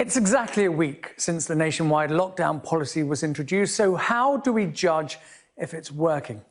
It's exactly a week since the nationwide lockdown policy was introduced, so how do we judge if it's working?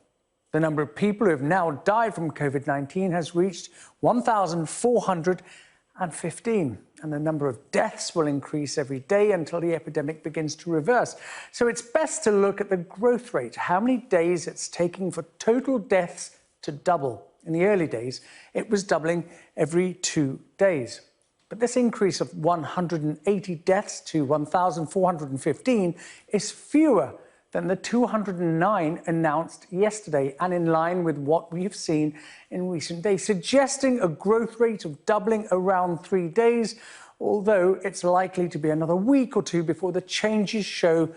The number of people who have now died from COVID-19 has reached 1,415, and the number of deaths will increase every day until the epidemic begins to reverse. So it's best to look at the growth rate, how many days it's taking for total deaths to double. In the early days, it was doubling every 2 days. But this increase of 180 deaths to 1,415 is fewer than the 209 announced yesterday, and in line with what we've seen in recent days, suggesting a growth rate of doubling around 3 days, although it's likely to be another week or two before the changes show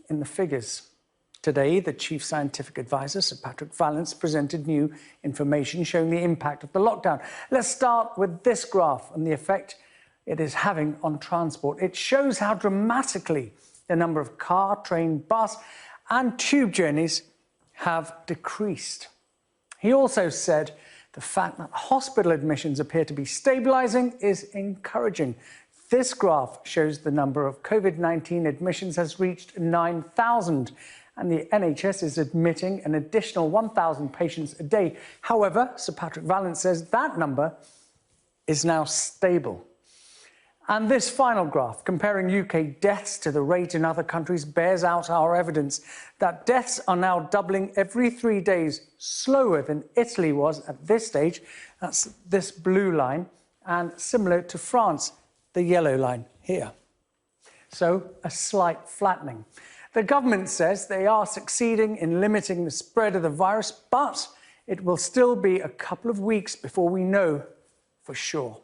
in the figures. Today, the Chief Scientific Advisor, Sir Patrick Vallance, presented new information showing the impact of the lockdown. Let's start with this graph and the effect it is having on transport. It shows how dramatically the number of car, train, bus and tube journeys have decreased. He also said the fact that hospital admissions appear to be stabilising is encouraging. This graph shows the number of COVID-19 admissions has reached 9,000. And the NHS is admitting an additional 1,000 patients a day. However, Sir Patrick Vallance says that number is now stable. And this final graph, comparing UK deaths to the rate in other countries, bears out our evidence that deaths are now doubling every 3 days, slower than Italy was at this stage. That's this blue line, and similar to France, the yellow line here. So a slight flattening. The government says they are succeeding in limiting the spread of the virus, but it will still be a couple of weeks before we know for sure.